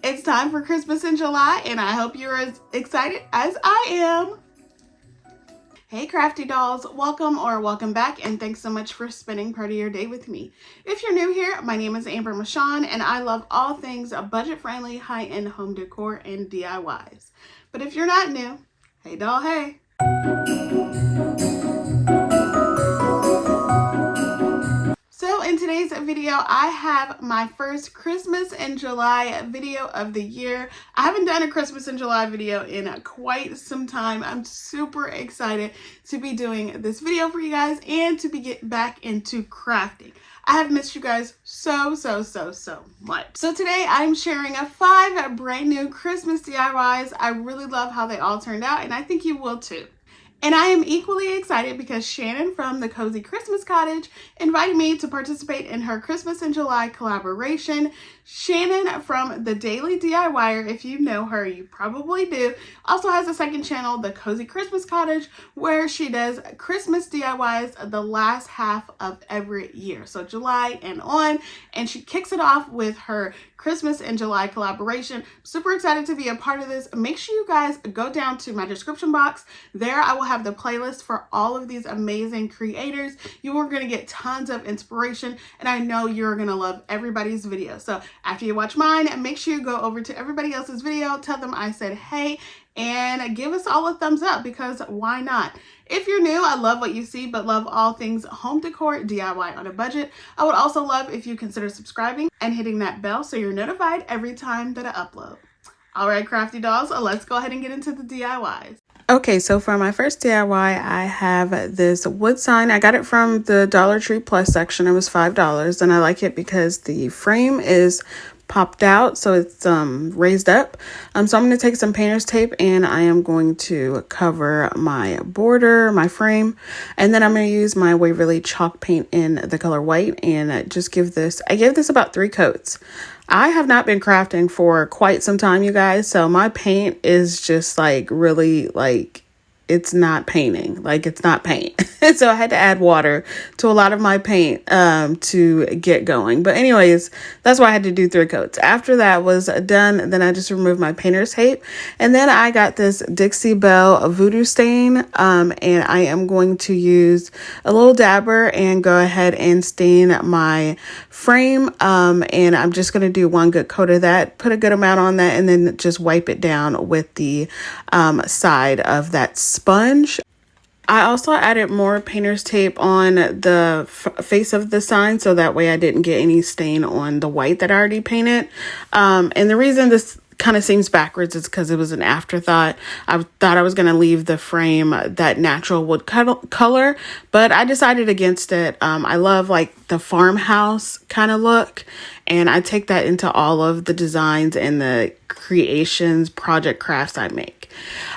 It's time for Christmas in July, and I hope you're as excited as I am. Hey Crafty Dolls, welcome back, and thanks so much for spending part of your day with me. If you're new here, my name is Amber Michawn, and I love all things budget-friendly, high-end home decor and DIYs. But if you're not new, hey doll, hey. So in today's video, I have my first Christmas in July video of the year. I haven't done a Christmas in July video in quite some time. I'm super excited to be doing this video for you guys and to be getting back into crafting. I have missed you guys so much. So today I'm sharing 5 brand new Christmas DIYs. I really love how they all turned out, and I think you will too. And I am equally excited because Shannon from the Cozy Christmas Cottage invited me to participate in her Christmas in July collaboration. Shannon from The Daily DIYer, if you know her, you probably do, also has a second channel, The Cozy Christmas Cottage, where she does Christmas DIYs the last half of every year. So July and on, and she kicks it off with her Christmas in July collaboration. Super excited to be a part of this. Make sure you guys go down to my description box. There I will have the playlist for all of these amazing creators. You are going to get tons of inspiration, and I know you're going to love everybody's video. So after you watch mine, make sure you go over to everybody else's video, tell them I said hey, and give us all a thumbs up, because why not? If you're new, I love what you see, but love all things home decor, DIY on a budget. I would also love if you consider subscribing and hitting that bell so you're notified every time that I upload. All right, Crafty Dolls, let's go ahead and get into the DIYs. Okay, so for my first DIY, I have this wood sign. I got it from the Dollar Tree Plus section. It was $5, and I like it because the frame is popped out, so it's raised up. So I'm going to take some painter's tape, and I am going to cover my border, my frame, and then I'm going to use my Waverly chalk paint in the color white and just give this, I gave this about 3 coats. I have not been crafting for quite some time, you guys, so my paint is just like really like, it's not painting, like it's not paint. So I had to add water to a lot of my paint to get going. But anyways, that's why I had to do 3 coats. After that was done, then I just removed my painter's tape. And then I got this Dixie Belle voodoo stain, and I am going to use a little dabber and go ahead and stain my frame. And I'm just going to do 1 good coat of that, put a good amount on that, and then just wipe it down with the side of that sponge. I also added more painter's tape on the face of the sign, so that way I didn't get any stain on the white that I already painted. And the reason this kind of seems backwards is because it was an afterthought. I thought I was going to leave the frame that natural wood color, but I decided against it. I love like the farmhouse kind of look, and I take that into all of the designs and the creations, project crafts I make.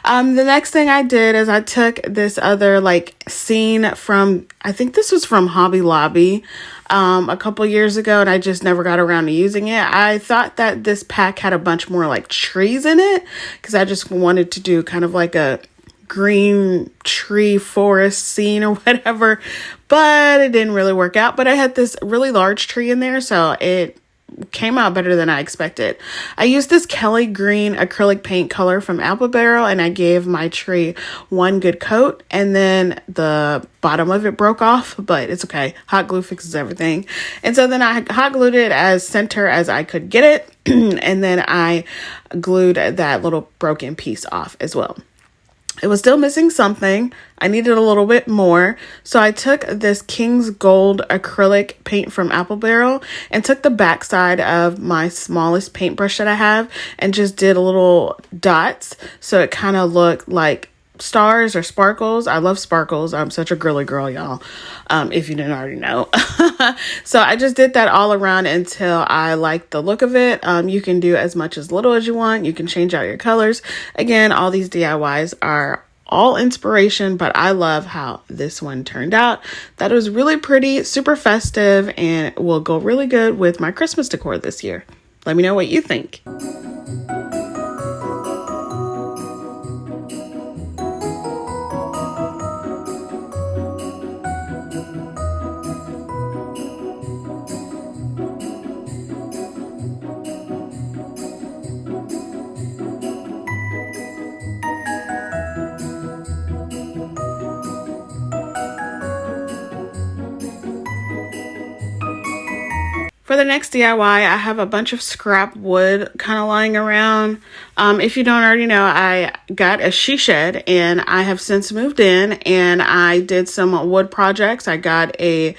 The next thing I did is I took this other like scene from, I think this was from Hobby Lobby a couple years ago, and I just never got around to using it. I thought that this pack had a bunch more like trees in it, because I just wanted to do kind of like a green tree forest scene or whatever, but it didn't really work out. But I had this really large tree in there, so it came out better than I expected. I used this Kelly green acrylic paint color from Apple Barrel, and I gave my tree 1 good coat, and then the bottom of it broke off, but it's okay. Hot glue fixes everything. And so then I hot glued it as center as I could get it, and then I glued that little broken piece off as well. It was still missing something. I needed a little bit more. So I took this King's Gold acrylic paint from Apple Barrel and took the back side of my smallest paintbrush that I have and just did a little dots, so it kind of looked like stars or sparkles. I love sparkles. I'm such a girly girl, y'all, if you didn't already know. So I just did that all around until I liked the look of it. You can do as much as little as you want. You can change out your colors. Again, all these DIYs are all inspiration, but I love how this one turned out. That was really pretty, super festive, and will go really good with my Christmas decor this year. Let me know what you think. For the next DIY, I have a bunch of scrap wood kind of lying around. If you don't already know, I got a she shed and I have since moved in and I did some wood projects. I got a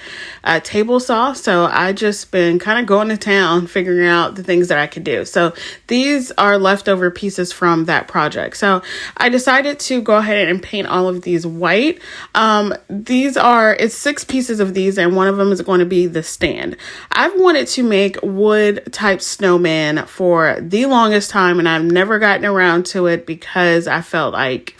table saw, so I just been kind of going to town figuring out the things that I could do. So these are leftover pieces from that project. So I decided to go ahead and paint all of these white. It's 6 pieces of these and one of them is going to be the stand. I've wanted to make wood type snowman for the longest time and I've never gotten around to it because I felt like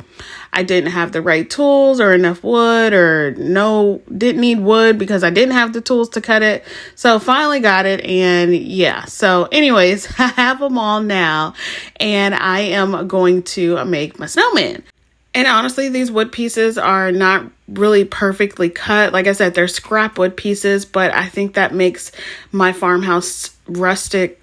I didn't have the right tools or enough wood, or didn't need wood because I didn't have the tools to cut it. So finally got it, and yeah. So anyways, I have them all now and I am going to make my snowman. And honestly, these wood pieces are not really perfectly cut. Like I said, they're scrap wood pieces, but I think that makes my farmhouse rustic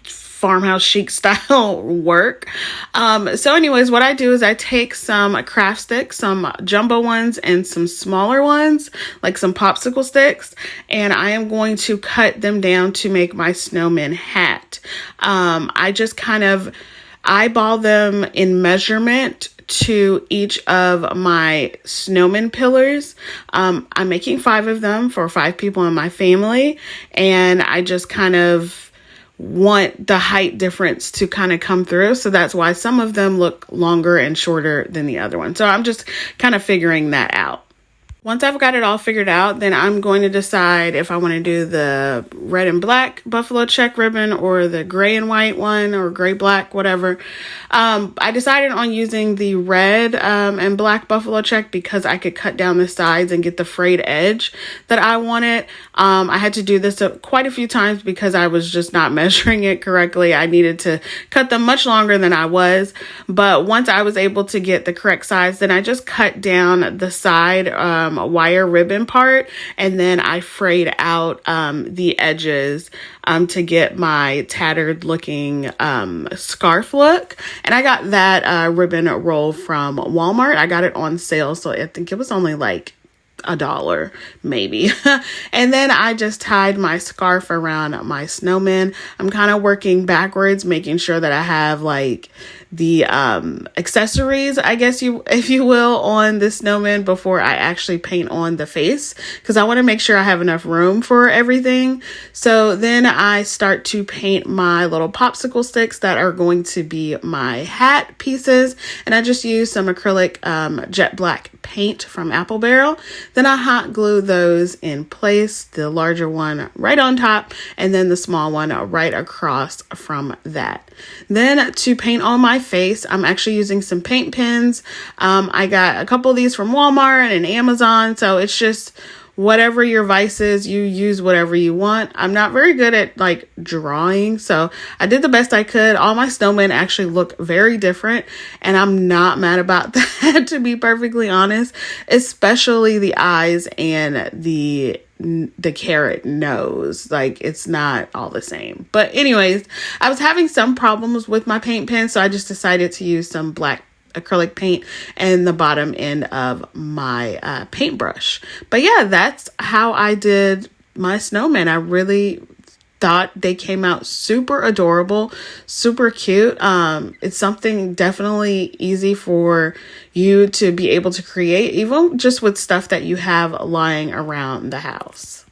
farmhouse chic style work. So anyways, what I do is I take some craft sticks, some jumbo ones and some smaller ones, like some popsicle sticks, and I am going to cut them down to make my snowman hat. I just kind of eyeball them in measurement to each of my snowman pillars. I'm making 5 of them for 5 people in my family, and I just kind of want the height difference to kind of come through. So that's why some of them look longer and shorter than the other one. So I'm just kind of figuring that out. Once I've got it all figured out, then I'm going to decide if I want to do the red and black buffalo check ribbon or the gray and white one, or gray black, whatever. I decided on using the red and black buffalo check because I could cut down the sides and get the frayed edge that I wanted. I had to do this quite a few times because I was just not measuring it correctly. I needed to cut them much longer than I was. But once I was able to get the correct size, then I just cut down the side wire ribbon part, and then I frayed out the edges to get my tattered looking scarf look. And I got that ribbon roll from Walmart. I got it on sale, so I think it was only like $1 maybe. And then I just tied my scarf around my snowman. I'm kind of working backwards, making sure that I have like the accessories, I guess if you will, on the snowman before I actually paint on the face, because I want to make sure I have enough room for everything. So then I start to paint my little popsicle sticks that are going to be my hat pieces, and I just use some acrylic jet black paint from Apple Barrel. Then I hot glue those in place, the larger one right on top and then the small one right across from that. Then to paint on my face, I'm actually using some paint pens. I got a couple of these from Walmart and Amazon, so it's just whatever your vice is, you use whatever you want. I'm not very good at like drawing, so I did the best I could. All my snowmen actually look very different, and I'm not mad about that, to be perfectly honest, especially the eyes and the carrot nose. Like, it's not all the same. But anyways, I was having some problems with my paint pen, so I just decided to use some black acrylic paint and the bottom end of my paintbrush. But yeah, that's how I did my snowman. I really thought they came out super adorable, super cute. It's something definitely easy for you to be able to create, even just with stuff that you have lying around the house.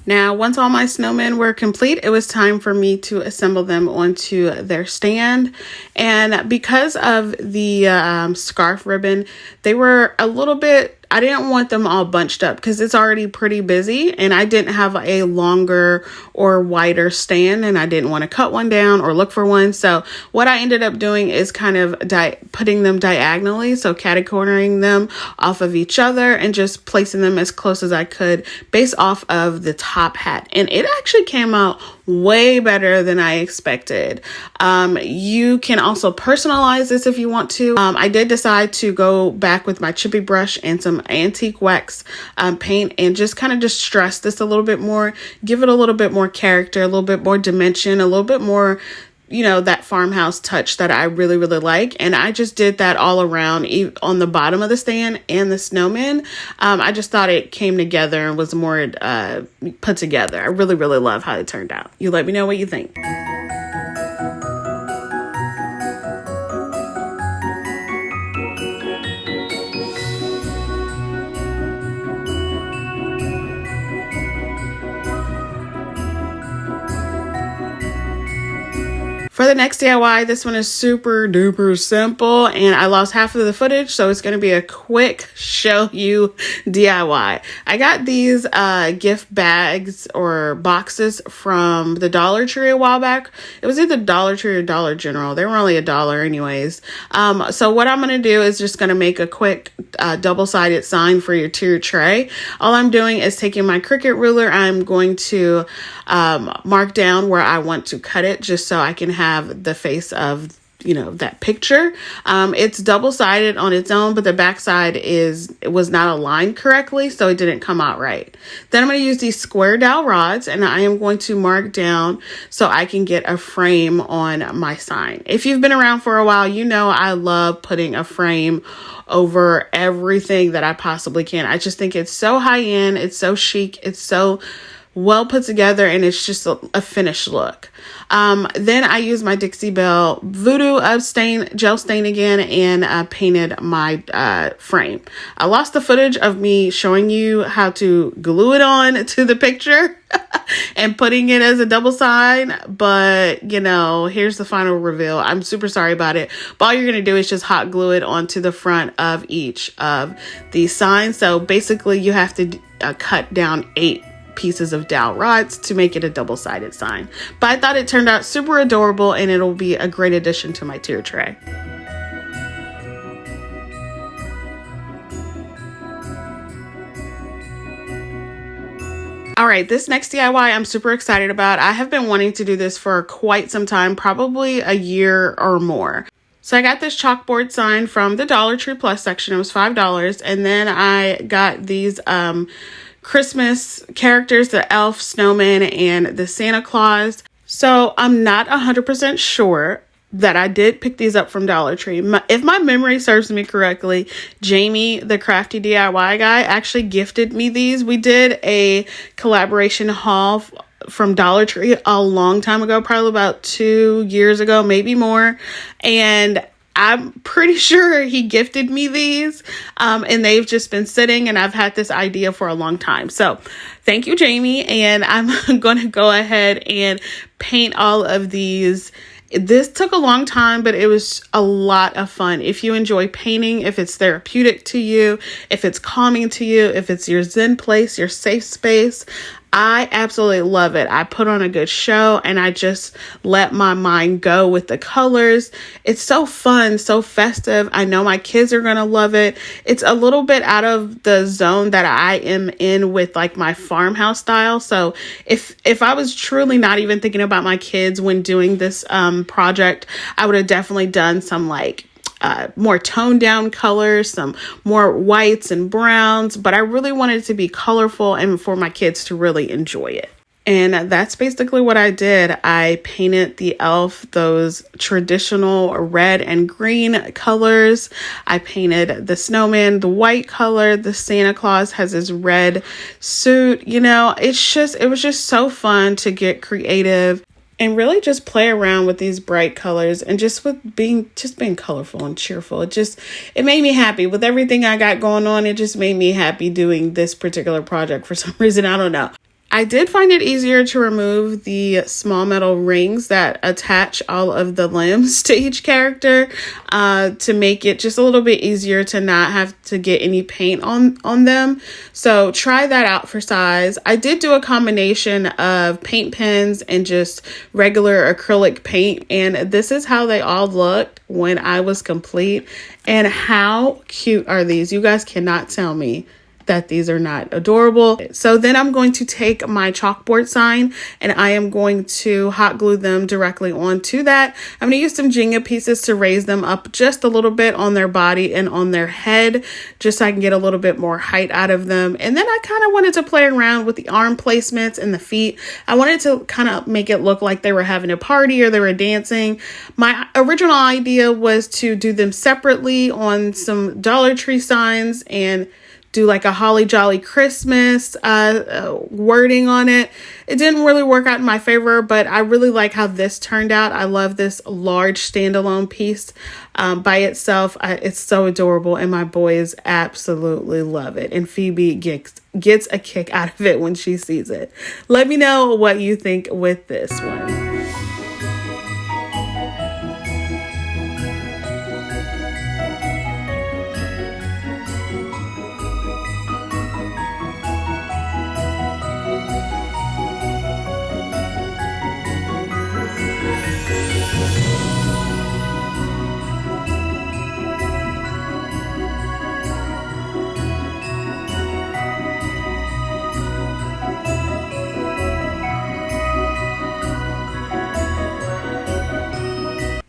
Now, once all my snowmen were complete, it was time for me to assemble them onto their stand. And because of the scarf ribbon, they were a little bit, I didn't want them all bunched up because it's already pretty busy, and I didn't have a longer or wider stand, and I didn't want to cut one down or look for one. So what I ended up doing is kind of putting them diagonally, so catty-cornering them off of each other and just placing them as close as I could based off of the top hat. And it actually came out way better than I expected. You can also personalize this if you want to. I did decide to go back with my chippy brush and some antique wax paint and just kind of distress this a little bit more, give it a little bit more character, a little bit more dimension, a little bit more you know, that farmhouse touch that I really, really like. And I just did that all around on the bottom of the stand and the snowman. I just thought it came together and was more put together. I really, really love how it turned out. You let me know what you think. For the next DIY, this one is super duper simple and I lost half of the footage, so it's going to be a quick show you DIY. I got these gift bags or boxes from the Dollar Tree a while back. It was either Dollar Tree or Dollar General. They were only $1 anyways. So what I'm going to do is just going to make a quick double-sided sign for your tier tray. All I'm doing is taking my Cricut ruler. I'm going to mark down where I want to cut it just so I can have the face of, you know, that picture. It's double-sided on its own, but the back side was not aligned correctly, so it didn't come out right. Then I'm going to use these square dowel rods and I am going to mark down so I can get a frame on my sign. If you've been around for a while, you know I love putting a frame over everything that I possibly can. I just think it's so high-end, it's so chic, it's so well put together, and it's just a finished look. Then I used my Dixie Belle Voodoo gel stain again and painted my frame. I lost the footage of me showing you how to glue it on to the picture and putting it as a double sign, but you know, here's the final reveal. I'm super sorry about it, but all you're gonna do is just hot glue it onto the front of each of these signs. So basically you have to cut down 8 pieces of dowel rods to make it a double-sided sign. But I thought it turned out super adorable and it'll be a great addition to my tier tray. All right, this next DIY I'm super excited about. I have been wanting to do this for quite some time, probably a year or more. So I got this chalkboard sign from the Dollar Tree Plus section. It was $5. And then I got these Christmas characters, the elf, snowman, and the Santa Claus. So I'm not 100% sure that I did pick these up from Dollar Tree. If my memory serves me correctly, Jamie, the Crafty DIY guy, actually gifted me these. We did a collaboration haul from Dollar Tree a long time ago, probably about 2 years ago, maybe more. And I'm pretty sure he gifted me these, and they've just been sitting, and I've had this idea for a long time. So thank you, Jamie. And I'm going to go ahead and paint all of these. This took a long time, but it was a lot of fun. If you enjoy painting, if it's therapeutic to you, if it's calming to you, if it's your zen place, your safe space, I absolutely love it. I put on a good show and I just let my mind go with the colors. It's so fun, so festive. I know my kids are going to love it. It's a little bit out of the zone that I am in with like my farmhouse style. So if I was truly not even thinking about my kids when doing this project, I would have definitely done some like more toned down colors, some more whites and browns, but I really wanted it to be colorful and for my kids to really enjoy it. And that's basically what I did. I painted the elf those traditional red and green colors. I painted the snowman the white color. The Santa Claus has his red suit. You know, it was just so fun to get creative and really just play around with these bright colors and just being colorful and cheerful. It made me happy with everything I got going on. It just made me happy doing this particular project for some reason. I don't know. I did find it easier to remove the small metal rings that attach all of the limbs to each character to make it just a little bit easier to not have to get any paint on them. So try that out for size. I did do a combination of paint pens and just regular acrylic paint, and this is how they all looked when I was complete. And how cute are these? You guys cannot tell me that these are not adorable. So then I'm going to take my chalkboard sign and I am going to hot glue them directly onto that. I'm going to use some Jenga pieces to raise them up just a little bit on their body and on their head, just so I can get a little bit more height out of them. And then I kind of wanted to play around with the arm placements and the feet. I wanted to kind of make it look like they were having a party or they were dancing. My original idea was to do them separately on some Dollar Tree signs and do like a Holly Jolly Christmas wording on it. It didn't really work out in my favor, but I really like how this turned out. I love this large standalone piece by itself. It's so adorable and my boys absolutely love it. And Phoebe gets a kick out of it when she sees it. Let me know what you think with this one.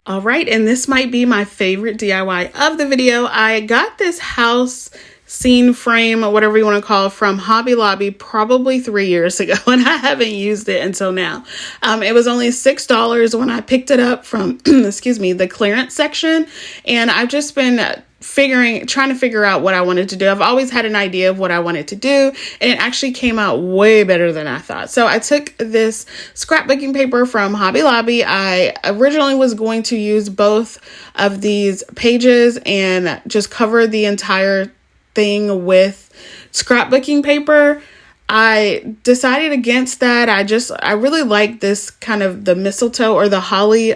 All right, and this might be my favorite DIY of the video. I got this house scene frame, or whatever you want to call it, from Hobby Lobby probably 3 years ago, and I haven't used it until now. It was only $6 when I picked it up from, excuse me, the clearance section, and I've just been trying to figure out what I wanted to do. I've always had an idea of what I wanted to do, and it actually came out way better than I thought. So I took this scrapbooking paper from Hobby Lobby. I originally was going to use both of these pages and just cover the entire thing with scrapbooking paper. I decided against that. I really like this kind of the mistletoe or the holly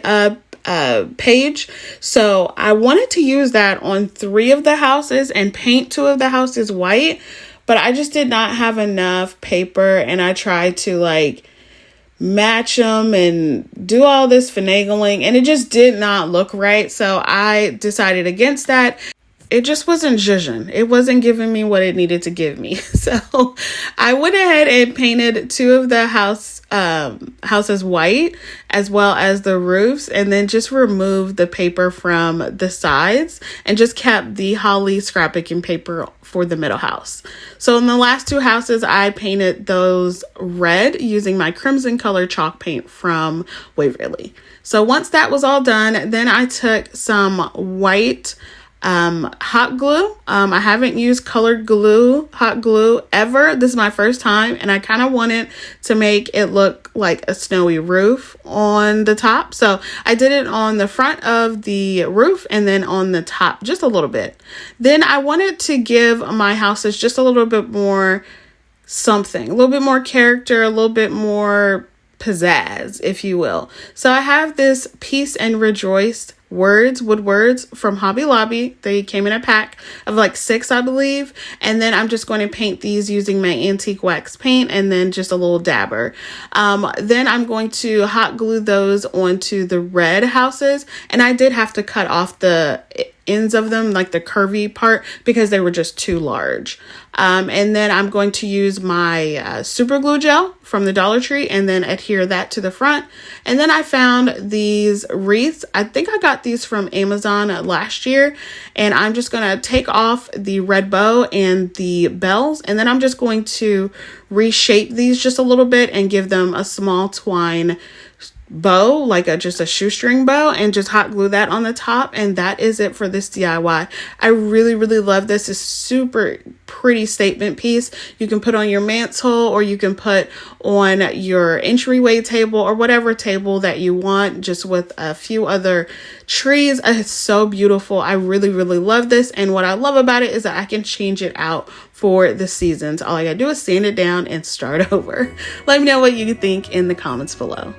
page. So I wanted to use that on 3 of the houses and paint 2 of the houses white, but I just did not have enough paper, and I tried to like match them and do all this finagling, and it just did not look right. So I decided against that. It just wasn't zhuzhing. It wasn't giving me what it needed to give me. So I went ahead and painted 2 of the houses white, as well as the roofs, and then just removed the paper from the sides and just kept the holly scrapbooking paper for the middle house. So in the last 2 houses, I painted those red using my crimson color chalk paint from Waverly. So once that was all done, then I took some white hot glue. I haven't used colored glue, hot glue ever. This is my first time, and I kind of wanted to make it look like a snowy roof on the top. So I did it on the front of the roof and then on the top just a little bit. Then I wanted to give my houses just a little bit more something, a little bit more character, a little bit more pizzazz, if you will. So I have this Peace and Rejoice wood words from Hobby Lobby. They came in a pack of like 6, I believe. And then I'm just going to paint these using my antique wax paint and then just a little dabber. Then I'm going to hot glue those onto the red houses. And I did have to cut off the ends of them, like the curvy part, because they were just too large. And then I'm going to use my super glue gel from the Dollar Tree and then adhere that to the front. And then I found these wreaths. I think I got these from Amazon last year, and I'm just going to take off the red bow and the bells, and then I'm just going to reshape these just a little bit and give them a small twine bow, like just a shoestring bow, and just hot glue that on the top. And that is it for this DIY. I really love this. It's super pretty statement piece. You can put on your mantle, or you can put on your entryway table, or whatever table that you want, just with a few other trees. It's so beautiful. I really love this. And what I love about it is that I can change it out for the seasons. All I gotta do is sand it down and start over. Let me know what you think in the comments below.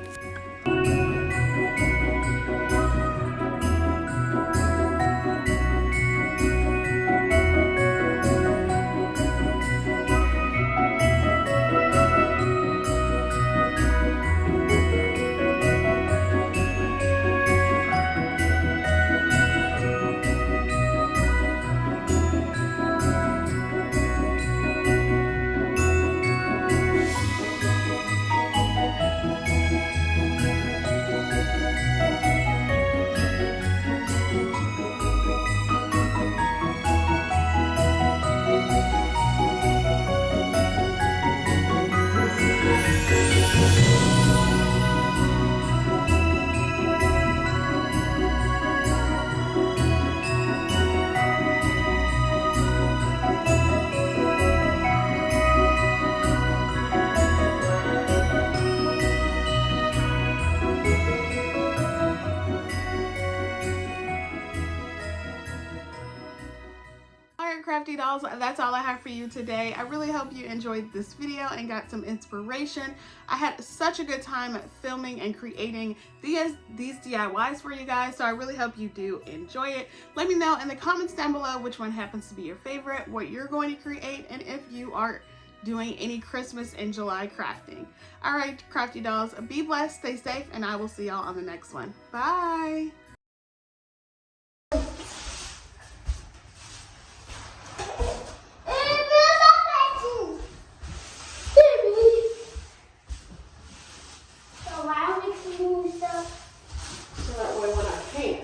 Crafty Dolls, that's all I have for you today. I really hope you enjoyed this video and got some inspiration. I had such a good time filming and creating these DIYs for you guys, so I really hope you do enjoy it. Let me know in the comments down below which one happens to be your favorite, what you're going to create, and if you are doing any Christmas in July crafting. All right, Crafty Dolls, be blessed, stay safe, and I will see y'all on the next one. Bye. So that way when I can.